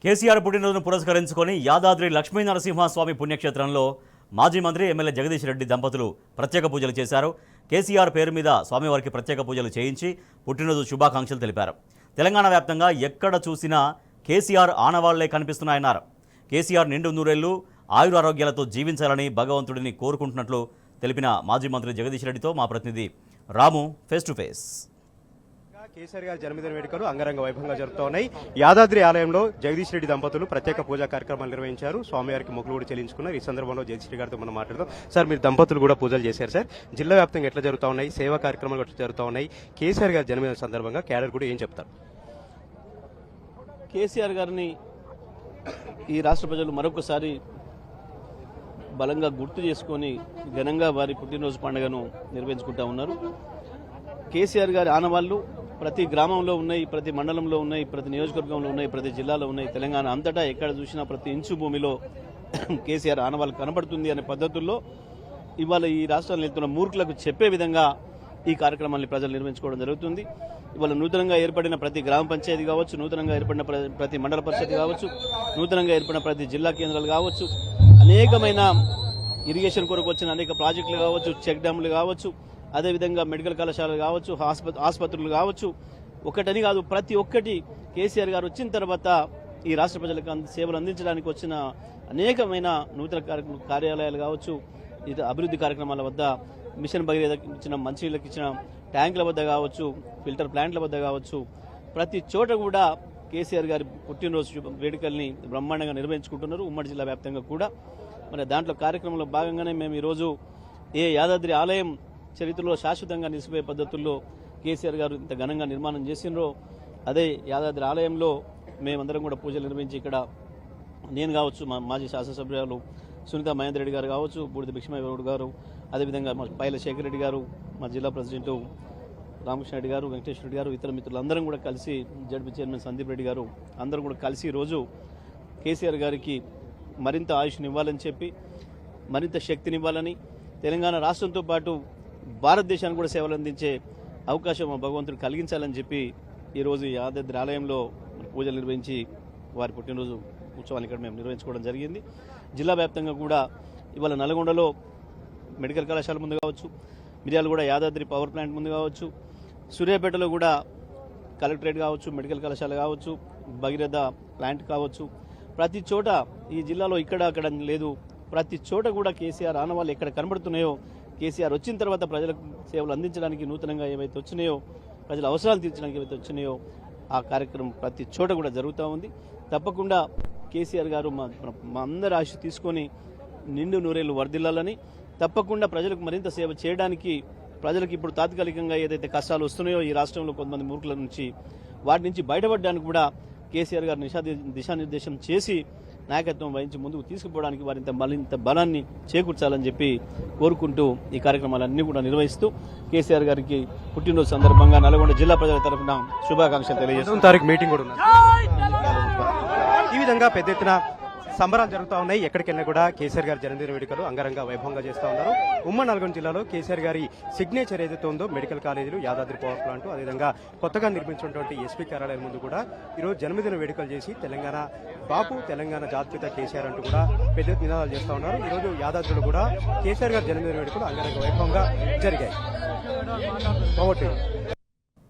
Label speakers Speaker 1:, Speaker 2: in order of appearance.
Speaker 1: కేసీఆర్ పుట్టినరోజును పురస్కరించుకొని యాదాద్రి లక్ష్మీనరసింహస్వామి పుణ్యక్షేత్రంలో మాజీ మంత్రి ఎమ్మెల్యే జగదీష్ రెడ్డి దంపతులు ప్రత్యేక పూజలు చేశారు. కేసీఆర్ పేరు మీద స్వామివారికి ప్రత్యేక పూజలు చేయించి పుట్టినరోజు శుభాకాంక్షలు తెలిపారు. తెలంగాణ వ్యాప్తంగా ఎక్కడ చూసినా కేసీఆర్ ఆనవాళ్లే కనిపిస్తున్నాయన్నారు. కేసీఆర్ నిండు నూరేళ్లు ఆయురారోగ్యాలతో జీవించాలని భగవంతుడిని కోరుకుంటున్నట్లు తెలిపిన మాజీ మంత్రి జగదీష్ రెడ్డితో మా ప్రతినిధి రాము ఫేస్ టు ఫేస్.
Speaker 2: కేసీఆర్ గారి జన్మదిన వేడుకలు అంగరంగ వైభవంగా జరుగుతూ ఉన్నాయి. యాదాద్రి ఆలయంలో జగదీష్ రెడ్డి దంపతులు ప్రత్యేక పూజా కార్యక్రమాలు నిర్వహించారు. స్వామివారికి మొక్కులు కూడా చెల్లించుకున్నారు. ఈ సందర్భంలో జగదీష్ రెడ్డి గారితో మనం మాట్లాడదాం. సార్, మీరు దంపతులు కూడా పూజలు చేశారు. సార్, జిల్లా వ్యాప్తంగా ఎట్లా జరుగుతూ ఉన్నాయి, సేవా కార్యక్రమాలు ఎట్లా జరుగుతూ ఉన్నాయి, కేసీఆర్ గారి జన్మదిన సందర్భంగా క్యాడర్ కూడా ఏం చెప్తారు?
Speaker 3: కేసీఆర్ గారిని ఈ రాష్ట్ర ప్రజలు మరొకసారి బలంగా గుర్తు చేసుకొని ఘనంగా వారి పుట్టినరోజు పండుగను నిర్వహించుకుంటా ఉన్నారు. కేసీఆర్ గారి ఆనవాళ్లు ప్రతి గ్రామంలో ఉన్నాయి, ప్రతి మండలంలో ఉన్నాయి, ప్రతి నియోజకవర్గంలో ఉన్నాయి, ప్రతి జిల్లాలో ఉన్నాయి. తెలంగాణ అంతటా ఎక్కడ చూసినా ప్రతి ఇంచు భూమిలో కేసీఆర్ ఆనవాళ్లు కనబడుతుంది అనే పద్ధతుల్లో ఇవాళ ఈ రాష్ట్రాన్ని వెళ్తున్న మూర్ఖులకు చెప్పే విధంగా ఈ కార్యక్రమాన్ని ప్రజలు నిర్వహించుకోవడం జరుగుతుంది. ఇవాళ నూతనంగా ఏర్పడిన ప్రతి గ్రామ పంచాయతీ కావచ్చు, నూతనంగా ఏర్పడిన ప్రతి మండల పరిషత్ కావచ్చు, నూతనంగా ఏర్పడిన ప్రతి జిల్లా కేంద్రాలు కావచ్చు, అనేకమైన ఇరిగేషన్ కొరకు వచ్చిన అనేక ప్రాజెక్టులు కావచ్చు, చెక్ డ్యాములు కావచ్చు, అదేవిధంగా మెడికల్ కళాశాలలు కావచ్చు, ఆసుపత్రులు కావచ్చు, ఒకటని కాదు ప్రతి ఒక్కటి కేసీఆర్ గారు వచ్చిన తర్వాత ఈ రాష్ట్ర ప్రజలకు సేవలు అందించడానికి వచ్చిన అనేకమైన నూతన కార్యాలయాలు కావచ్చు, ఇది అభివృద్ధి కార్యక్రమాల వద్ద మిషన్ భగీరథకి ఇచ్చిన మంచినీళ్ళకి ఇచ్చిన ట్యాంకుల వద్ద కావచ్చు, ఫిల్టర్ ప్లాంట్ల వద్ద కావచ్చు, ప్రతి చోట కూడా కేసీఆర్ గారి పుట్టినరోజు వేడుకల్ని బ్రహ్మాండంగా నిర్వహించుకుంటున్నారు. ఉమ్మడి జిల్లా వ్యాప్తంగా కూడా మరి దాంట్లో కార్యక్రమంలో భాగంగానే మేము ఈరోజు యాదాద్రి ఆలయం చరిత్రలో శాశ్వతంగా నిలిచిపోయే పద్ధతుల్లో కేసీఆర్ గారు ఇంత ఘనంగా నిర్మాణం చేసినరో అదే యాదాద్రి ఆలయంలో మేమందరం కూడా పూజలు నిర్వహించి ఇక్కడ నేను కావచ్చు, మా మాజీ శాసనసభ్యులు సునీత మహేందర్ రెడ్డి గారు కావచ్చు, బూడిద భిక్షమయ్య గారు, అదేవిధంగా మా పైల శేఖర్ రెడ్డి గారు, మా జిల్లా ప్రెసిడెంట్ రామకృష్ణ రెడ్డి గారు, వెంకటేశ్వర రెడ్డి గారు, ఇతర మిత్రులందరం కూడా కలిసి జడ్పీ చైర్మన్ సందీప్ రెడ్డి గారు అందరూ కూడా కలిసి ఈరోజు కేసీఆర్ గారికి మరింత ఆయుష్నివ్వాలని చెప్పి, మరింత శక్తినివ్వాలని, తెలంగాణ రాష్ట్రంతో పాటు భారతదేశానికి కూడా సేవలు అందించే అవకాశం భగవంతుడు కలిగించాలని చెప్పి ఈరోజు యాదాద్రి ఆలయంలో పూజలు నిర్వహించి వారి పుట్టినరోజు ఉత్సవాన్ని ఇక్కడ మేము నిర్వహించుకోవడం జరిగింది. జిల్లా వ్యాప్తంగా కూడా ఇవాళ నల్గొండలో మెడికల్ కళాశాల ముందు కావచ్చు, మిర్యాలగూడ యాదాద్రి పవర్ ప్లాంట్ ముందు కావచ్చు, సూర్యాపేటలో కూడా కలెక్టరేట్ కావచ్చు, మెడికల్ కళాశాల కావచ్చు, భగీరథ ప్లాంట్ కావచ్చు, ప్రతి చోట ఈ జిల్లాలో ఇక్కడ అక్కడ లేదు, ప్రతి చోట కూడా కేసీఆర్ ఆనవాళ్ళు ఎక్కడ కనబడుతున్నాయో, కేసీఆర్ వచ్చిన తర్వాత ప్రజలకు సేవలు అందించడానికి నూతనంగా ఏవైతే వచ్చినాయో, ప్రజల అవసరాలు తీర్చడానికి ఏవైతే వచ్చినాయో ఆ కార్యక్రమం ప్రతి చోట కూడా జరుగుతూ ఉంది. తప్పకుండా కేసీఆర్ గారు మా అందరి ఆశ తీసుకొని నిండు నూరేళ్లు వర్ధిల్లాలని, తప్పకుండా ప్రజలకు మరింత సేవ చేయడానికి, ప్రజలకు ఇప్పుడు తాత్కాలికంగా ఏదైతే కష్టాలు వస్తున్నాయో ఈ రాష్ట్రంలో కొంతమంది మూర్ఖుల నుంచి వాటి నుంచి బయటపడడానికి కూడా కేసీఆర్ గారు దిశానిర్దేశం చేసి నాయకత్వం వహించి ముందుకు తీసుకుపోవడానికి మరింత బలాన్ని చేకూర్చాలని చెప్పి కోరుకుంటూ ఈ కార్యక్రమాలన్నీ కూడా నిర్వహిస్తూ కేసీఆర్ గారికి పుట్టినరోజు సందర్భంగా నల్గొండ జిల్లా ప్రజల తరఫున శుభాకాంక్షలు తెలియజేస్తున్నాం.
Speaker 2: తారీఖు మీటింగ్ కూడా ఉంది. ఈ విధంగా పెద్ద ఎత్తున సంబరాలు జరుగుతూ ఉన్నాయి. ఎక్కడికి వెళ్ళినా కూడా కేసీఆర్ గారి జన్మదిన వేడుకలు అంగరంగ వైభవంగా చేస్తూ ఉన్నారు. ఉమ్మడి నల్గొండ జిల్లాలో కేసీఆర్ గారి సిగ్నేచర్ ఏదైతే ఉందో మెడికల్ కాలేజీలు, యాదాద్రి పవర్ ప్లాంట్, అదేవిధంగా కొత్తగా నిర్మించినటువంటి ఎస్పీ కార్యాలయం ముందు కూడా ఈరోజు జన్మదిన వేడుకలు చేసి తెలంగాణ బాపు, తెలంగాణ జాతిపిత కేసీఆర్ అంటూ కూడా పెద్ద నినాదాలు చేస్తూ ఉన్నారు. ఈరోజు యాదాద్రిలో కూడా కేసీఆర్ గారి జన్మదిన వేడుకలు అంగరంగ వైభవంగా జరిగాయి.